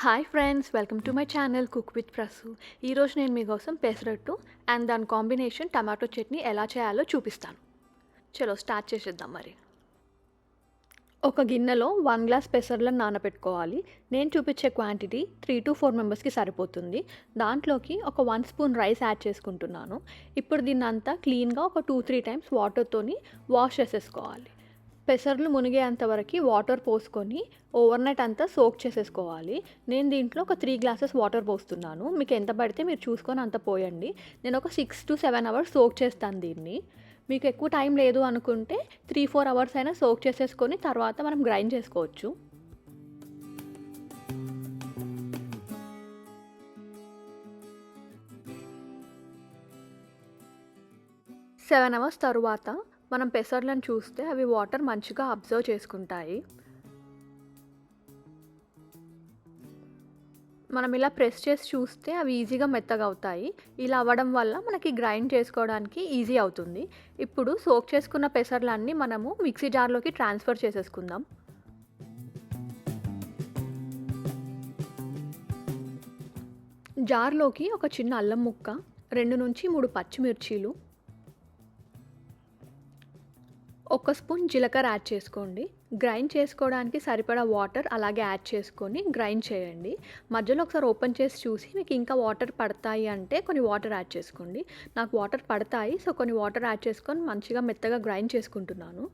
Hi friends, welcome to my channel cook with Prasu. ఈరోజు నేను మీకోసం పెసరట్టు అండ్ దాని కాంబినేషన్ టమాటో చట్నీ ఎలా చేయాలో చూపిస్తాను. చలో స్టార్ట్ చేసేద్దాం. మరి ఒక గిన్నెలో 1 గ్లాస్ పెసర్లను నానబెట్టుకోవాలి. నేను చూపించే క్వాంటిటీ 3 to 4 మెంబర్స్కి సరిపోతుంది. దాంట్లోకి ఒక 1 స్పూన్ రైస్ యాడ్ చేసుకుంటున్నాను. ఇప్పుడు దీన్ని అంతా క్లీన్గా ఒక 2-3 టైమ్స్ వాటర్తోని వాష్ చేసేసుకోవాలి. పెసర్లు మునిగేంత వరకు వాటర్ పోసుకొని ఓవర్నైట్ అంతా సోక్ చేసేసుకోవాలి. నేను దీంట్లో ఒక 3 గ్లాసెస్ వాటర్ పోస్తున్నాను. మీకు ఎంత పడితే మీరు చూసుకొని అంత పోయండి. నేను ఒక 6 to 7 అవర్స్ సోక్ చేస్తాను దీన్ని. మీకు ఎక్కువ టైం లేదు అనుకుంటే 3-4 అవర్స్ అయినా సోక్ చేసేసుకొని తర్వాత మనం గ్రైండ్ చేసుకోవచ్చు. సెవెన్ అవర్స్ తరువాత మనం పెసర్లను చూస్తే అవి వాటర్ మంచిగా అబ్జర్వ్ చేసుకుంటాయి. మనం ఇలా ప్రెస్ చేసి చూస్తే అవి ఈజీగా మెత్తగా అవుతాయి. ఇలా అవ్వడం వల్ల మనకి గ్రైండ్ చేసుకోవడానికి ఈజీ అవుతుంది. ఇప్పుడు సోక్ చేసుకున్న పెసర్లన్నీ మనము మిక్సీ జార్లోకి ట్రాన్స్ఫర్ చేసేసుకుందాం. జార్లోకి ఒక చిన్న అల్లం ముక్క, 2 నుంచి 3 పచ్చిమిర్చీలు, 1 స్పూన్ జీలకర్ర యాడ్ చేసుకోండి. గ్రైండ్ చేసుకోవడానికి సరిపడా వాటర్ అలాగే యాడ్ చేసుకొని గ్రైండ్ చేయండి. మధ్యలో ఒకసారి ఓపెన్ చేసి చూసి మీకు ఇంకా వాటర్ పడతాయి అంటే కొన్ని వాటర్ యాడ్ చేసుకోండి. నాకు వాటర్ పడతాయి, సో కొన్ని వాటర్ యాడ్ చేసుకొని మంచిగా మెత్తగా గ్రైండ్ చేసుకుంటున్నాను.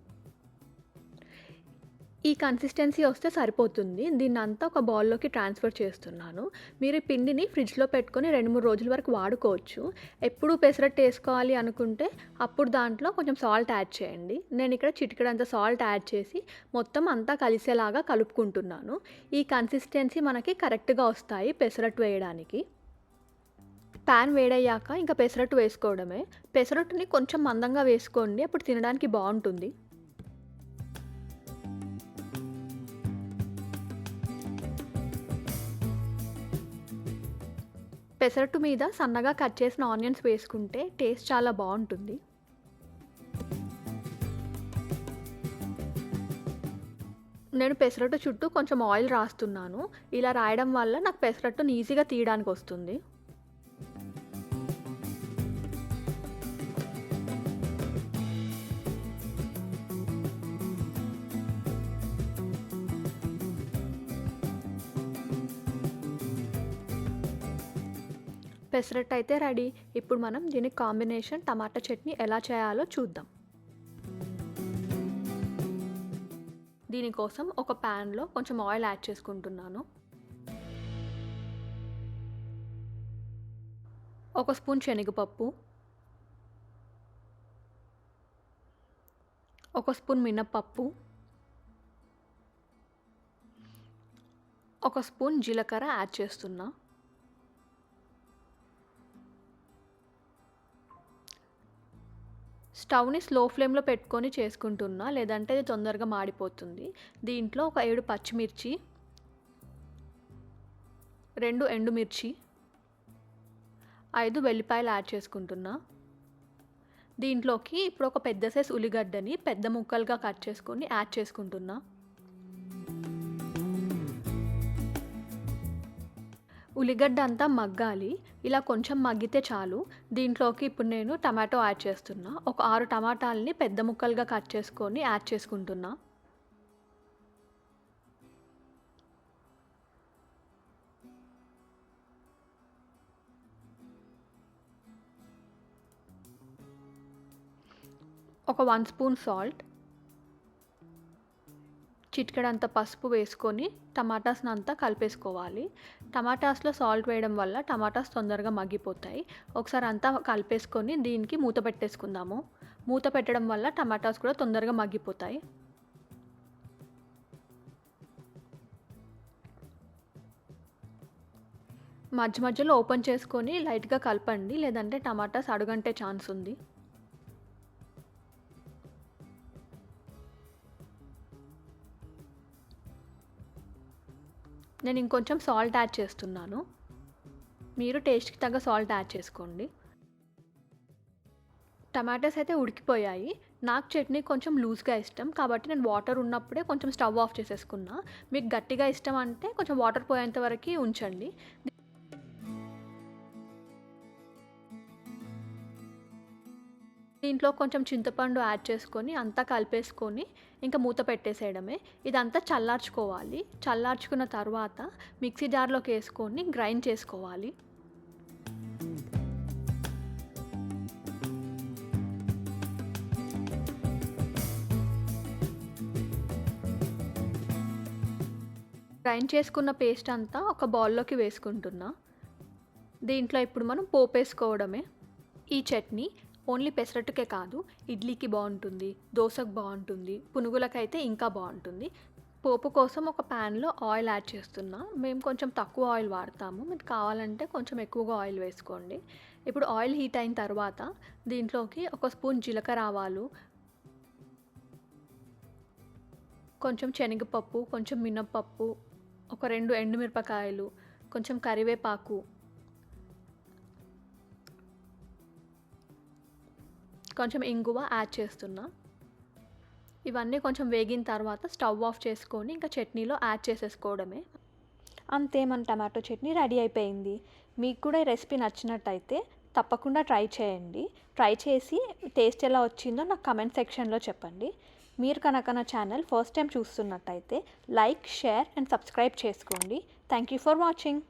ఈ కన్సిస్టెన్సీ వస్తే సరిపోతుంది. దీన్నంతా ఒక బౌల్లోకి ట్రాన్స్ఫర్ చేస్తున్నాను. మీరు ఈ పిండిని ఫ్రిడ్జ్లో పెట్టుకొని 2-3 రోజుల వరకు వాడుకోవచ్చు. ఎప్పుడు పెసరట్టు వేసుకోవాలి అనుకుంటే అప్పుడు దాంట్లో కొంచెం సాల్ట్ యాడ్ చేయండి. నేను ఇక్కడ చిటికెడంత సాల్ట్ యాడ్ చేసి మొత్తం అంతా కలిసేలాగా కలుపుకుంటున్నాను. ఈ కన్సిస్టెన్సీ మనకి కరెక్ట్గా వస్తాయి పెసరట్టు వేయడానికి. ప్యాన్ వేడయ్యాక ఇంకా పెసరట్టు వేసుకోవడమే. పెసరట్టుని కొంచెం మందంగా వేసుకోండి, అప్పుడు తినడానికి బాగుంటుంది. పెసరట్టు మీద సన్నగా కట్ చేసిన ఆనియన్స్ వేసుకుంటే టేస్ట్ చాలా బాగుంటుంది. నేను పెసరట్టు చుట్టూ కొంచెం ఆయిల్ రాస్తున్నాను. ఇలా రాయడం వల్ల నాకు పెసరట్టుని ఈజీగా తీయడానికి వస్తుంది. పెసరట్టు అయితే రెడీ. ఇప్పుడు మనం దీనికి కాంబినేషన్ టమాటా చట్నీ ఎలా చేయాలో చూద్దాం. దీనికోసం ఒక ప్యాన్లో కొంచెం ఆయిల్ యాడ్ చేసుకుంటున్నాను. 1 స్పూన్ శనగపప్పు, 1 స్పూన్ మినప్పప్పు, 1 స్పూన్ జీలకర్ర యాడ్ చేస్తున్నా. స్టవ్ని స్లో ఫ్లేమ్లో పెట్టుకొని చేసుకుంటున్నా, లేదంటే ఇది తొందరగా మాడిపోతుంది. దీంట్లో ఒక 7 పచ్చిమిర్చి, 2 ఎండుమిర్చి, 5 వెల్లిపాయలు యాడ్ చేసుకుంటున్నా. దీంట్లోకి ఇప్పుడు ఒక పెద్ద సైజ్ ఉల్లిగడ్డని పెద్ద ముక్కలుగా కట్ చేసుకొని యాడ్ చేసుకుంటున్నా. ఉల్లిగడ్డ అంతా మగ్గాలి. ఇలా కొంచెం మగ్గితే చాలు. దీంట్లోకి ఇప్పుడు నేను టమాటో యాడ్ చేస్తున్నా. ఒక 6 టమాటాలని పెద్ద ముక్కలుగా కట్ చేసుకొని యాడ్ చేసుకుంటున్నా. ఒక 1 స్పూన్ సాల్ట్, చిటికెడంత పసుపు వేసుకొని టమాటాస్ని అంతా కలిపేసుకోవాలి. టమాటాస్లో సాల్ట్ వేయడం వల్ల టమాటాస్ తొందరగా మగ్గిపోతాయి. ఒకసారి అంతా కలిపేసుకొని దీనికి మూత పెట్టేసుకుందాము. మూత పెట్టడం వల్ల టమాటాస్ కూడా తొందరగా మగ్గిపోతాయి. మధ్య మధ్యలో ఓపెన్ చేసుకొని లైట్గా కలపండి, లేదంటే టమాటాస్ అడుగంటే ఛాన్స్ ఉంది. నేను ఇంకొంచెం సాల్ట్ యాడ్ చేస్తున్నాను. మీరు టేస్ట్కి తగ్గ సాల్ట్ యాడ్ చేసుకోండి. టమాటాస్ అయితే ఉడికిపోయాయి. నాకు చట్నీ కొంచెం లూజ్గా ఇష్టం కాబట్టి నేను వాటర్ ఉన్నప్పుడే కొంచెం స్టవ్ ఆఫ్ చేసేసుకున్నా. మీకు గట్టిగా ఇష్టం అంటే కొంచెం వాటర్ పోయేంత వరకు ఉంచండి. దీంట్లో కొంచెం చింతపండు యాడ్ చేసుకొని అంతా కలిపేసుకొని ఇంకా మూత పెట్టేసేయడమే. ఇదంతా చల్లార్చుకోవాలి. చల్లార్చుకున్న తర్వాత మిక్సీ జార్లోకి వేసుకొని గ్రైండ్ చేసుకోవాలి. గ్రైండ్ చేసుకున్న పేస్ట్ అంతా ఒక బౌల్లోకి వేసుకుంటున్నా. దీంట్లో ఇప్పుడు మనం పోపేసుకోవడమే. ఈ చట్నీ ఓన్లీ పెసరట్టుకే కాదు, ఇడ్లీకి బాగుంటుంది, దోశకు బాగుంటుంది, పునుగులకైతే ఇంకా బాగుంటుంది. పోపు కోసం ఒక ప్యాన్లో ఆయిల్ యాడ్ చేస్తున్నా. మేము కొంచెం తక్కువ ఆయిల్ వాడతాము, మీకు కావాలంటే కొంచెం ఎక్కువగా ఆయిల్ వేసుకోండి. ఇప్పుడు ఆయిల్ హీట్ అయిన తర్వాత దీంట్లోకి ఒక స్పూన్ జీలకర్ర ఆవాలు, కొంచెం శనగపప్పు, కొంచెం మినప్పప్పు, ఒక 2 ఎండుమిరపకాయలు, కొంచెం కరివేపాకు, కొంచెం ఇంగువ యాడ్ చేస్తున్నా. ఇవన్నీ కొంచెం వేగిన తర్వాత స్టవ్ ఆఫ్ చేసుకొని ఇంకా చట్నీలో యాడ్ చేసేసుకోవడమే. అంతే, మన టమాటో చట్నీ రెడీ అయిపోయింది. మీకు కూడా ఈ రెసిపీ నచ్చినట్టయితే తప్పకుండా ట్రై చేయండి. ట్రై చేసి టేస్ట్ ఎలా వచ్చిందో నాకు కమెంట్ సెక్షన్లో చెప్పండి. మీరు కనుక నా ఛానల్ ఫస్ట్ టైం చూస్తున్నట్టయితే లైక్, షేర్ అండ్ సబ్స్క్రైబ్ చేసుకోండి. Thank you for watching.